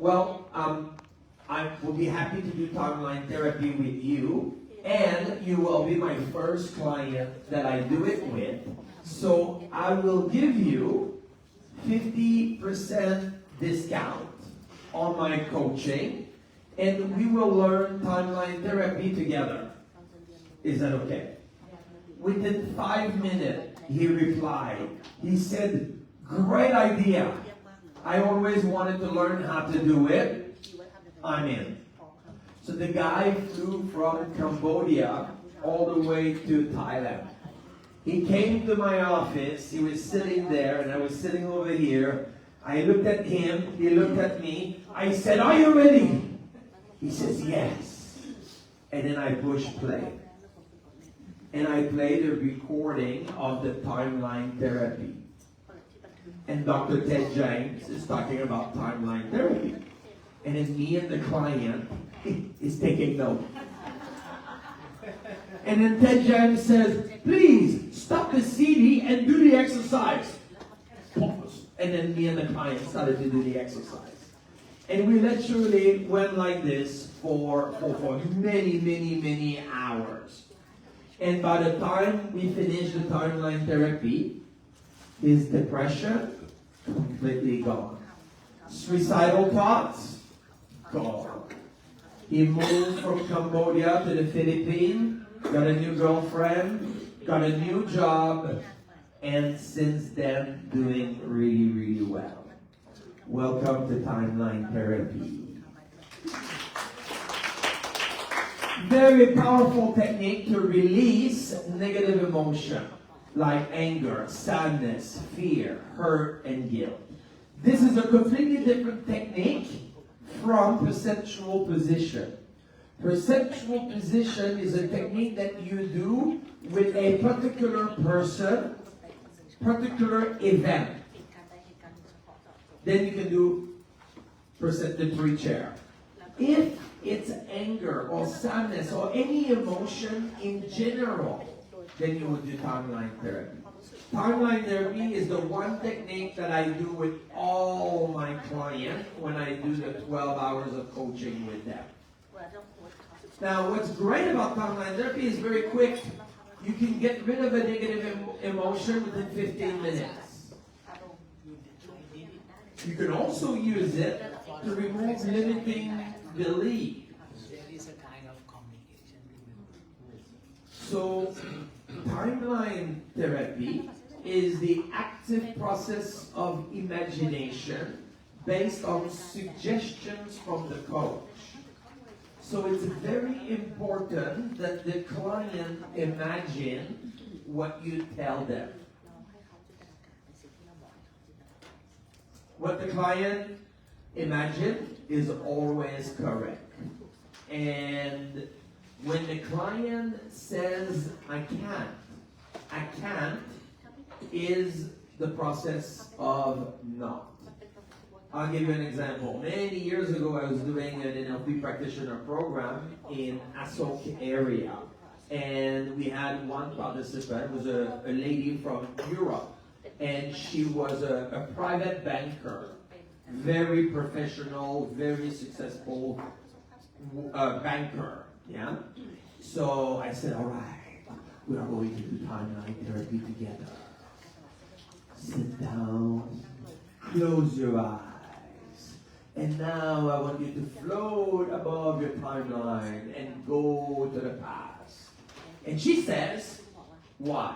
Well, I will be happy to do timeline therapy with you, and you will be my first client that I do it with. So I will give you 50% discount on my coaching, and we will learn timeline therapy together. Is that okay? Within 5 minutes, he replied. He said, great idea. I always wanted to learn how to do it. I'm in. So the guy flew from Cambodia all the way to Thailand. He came to my office. He was sitting there, and I was sitting over here. I looked at him. He looked at me. I said, are you ready? He says, yes. And then I pushed play. And I played a recording of the timeline therapy. And Dr. Ted James is talking about timeline therapy. And then me and the client is taking note. And then Ted James says, please stop the CD and do the exercise. Pause. And then me and the client started to do the exercise. And we literally went like this for many hours. And by the time we finished the timeline therapy, his depression completely gone. Suicidal thoughts gone. He moved from Cambodia to the Philippines, got a new girlfriend, got a new job, and since then doing really well. Welcome to timeline therapy. Very powerful technique to release negative emotion like anger, sadness, fear, hurt, and guilt. This is a completely different technique from perceptual position. Perceptual position is a technique that you do with a particular person, particular event. Then you can do the 3 chair. If it's anger or sadness or any emotion in general, then you would do timeline therapy. Timeline therapy is the one technique that I do with all my clients when I do the 12 hours of coaching with them. Now, what's great about timeline therapy is very quick. You can get rid of a negative emotion within 15 minutes. You can also use it to remove limiting belief. So, timeline therapy is the active process of imagination based on suggestions from the coach. So it's very important that the client imagine what you tell them. What the client imagine is always correct. And when the client says, I can't, is the process of not. I'll give you an example. Many years ago, I was doing an NLP Practitioner program in Asok area. And we had one participant, was a lady from Europe. And she was a private banker. Very professional, very successful banker. Yeah? So I said, all right, we are going to do timeline therapy together. Sit down, close your eyes. And now I want you to float above your timeline and go to the past. And she says, why?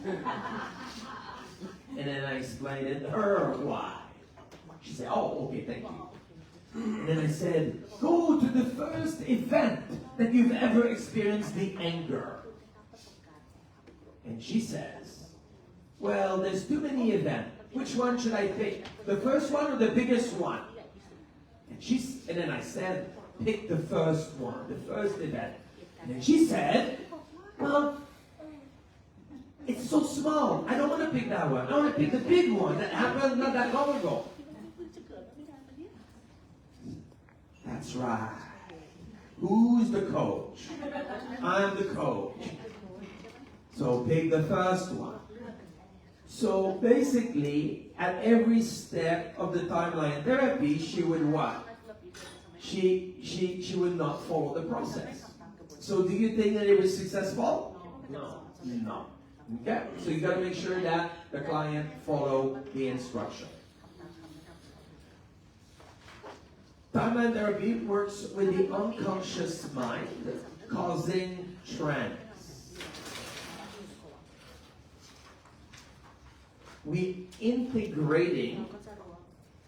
And then I explained it to her why. She said, oh, okay, thank you. And then I said, go to the first event that you've ever experienced the anger. And she says, well, there's too many events. Which one should I pick? The first one or the biggest one? And then I said, pick the first one, the first event. And then she said, well, it's so small. I don't want to pick that one. I want to pick the big one that happened not that long ago. That's right. Who's the coach? I'm the coach. So pick the first one. So basically, at every step of the timeline therapy, she would what? She would not follow the process. So do you think that it was successful? No. Okay? So you got to make sure that the client follow the instruction. Timeline therapy works with the unconscious mind, causing trance. We integrating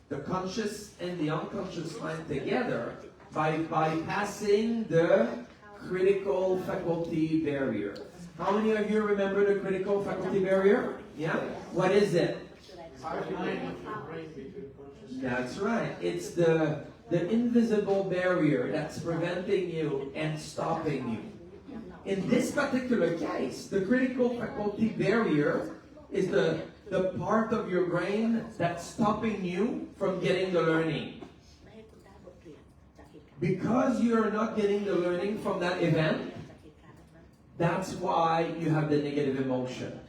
the conscious and the unconscious mind together by bypassing the critical faculty barrier. How many of you remember the critical faculty barrier? Yeah? What is it? That's right. It's the invisible barrier that's preventing you and stopping you. In this particular case, the critical faculty barrier is the part of your brain that's stopping you from getting the learning. Because you're not getting the learning from that event, that's why you have the negative emotion.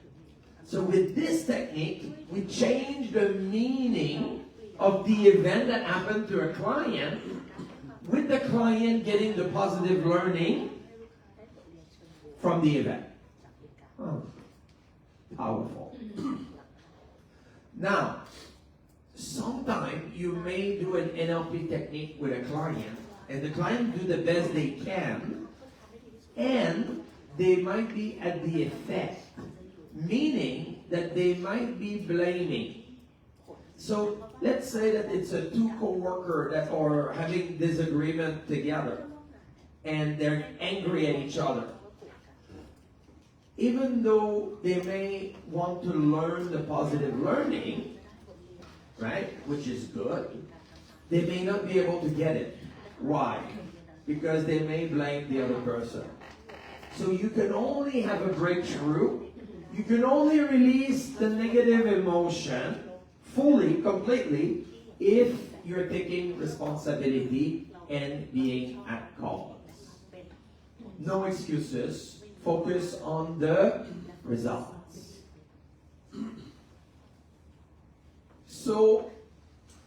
So with this technique, we change the meaning of the event that happened to a client, with the client getting the positive learning from the event. Oh, powerful. Now, sometimes you may do an NLP technique with a client, and the client do the best they can, and they might be at the effect, meaning that they might be blaming. So let's say that it's a two co-worker that are having disagreement together, and they're angry at each other. Even though they may want to learn the positive learning, right, which is good, they may not be able to get it. Why? Because they may blame the other person. So you can only have a breakthrough, you can only release the negative emotion fully, completely, if you're taking responsibility and being at cause. No excuses. Focus on the results. So,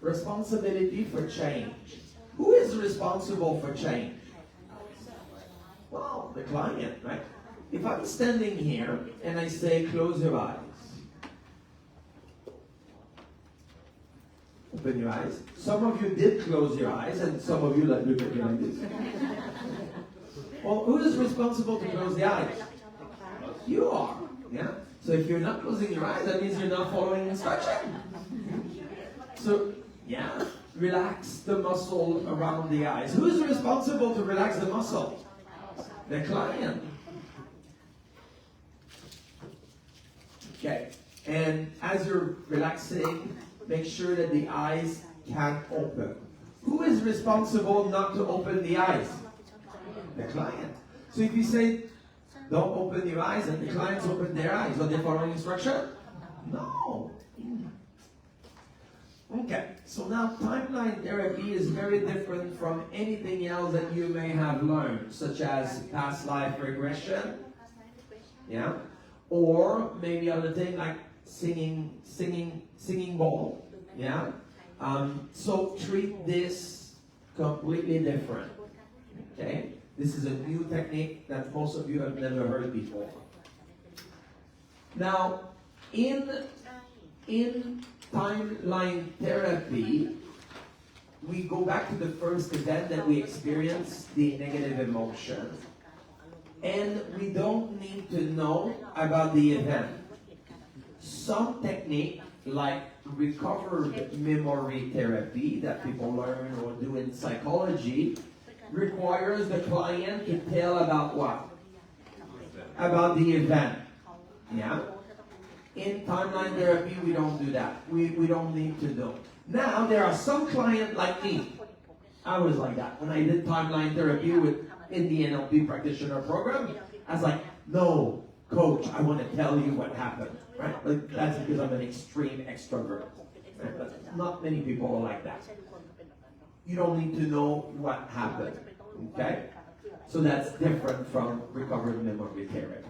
responsibility for change. Who is responsible for change? Well, the client, right? If I'm standing here and I say, close your eyes. Open your eyes. Some of you did close your eyes, and some of you look at me like this. Well, who is responsible to close the eyes? You are. Yeah? So if you're not closing your eyes, that means you're not following instruction. So, yeah, relax the muscle around the eyes. Who is responsible to relax the muscle? The client. Okay. And as you're relaxing, make sure that the eyes can't open. Who is responsible not to open the eyes? The client. So if you say, don't open your eyes, and the clients open their eyes, are they following instruction? No. Okay, so now timeline therapy is very different from anything else that you may have learned, such as past life regression, yeah, or maybe other thing like singing ball, yeah. So treat this completely different. Okay. This is a new technique that most of you have never heard before. Now, in timeline therapy, we go back to the first event that we experienced, the negative emotion, and we don't need to know about the event. Some technique, like recovered memory therapy that people learn or do in psychology, requires the client to tell about what? About the event. Yeah? In timeline therapy, we don't do that. We don't need to know. Now, there are some clients like me. I was like that. When I did timeline therapy in the NLP Practitioner program, I was like, no, coach, I want to tell you what happened. Right? Like, that's because I'm an extreme extrovert. Right? But not many people are like that. You don't need to know what happened. Okay? So that's different from recovered memory therapy.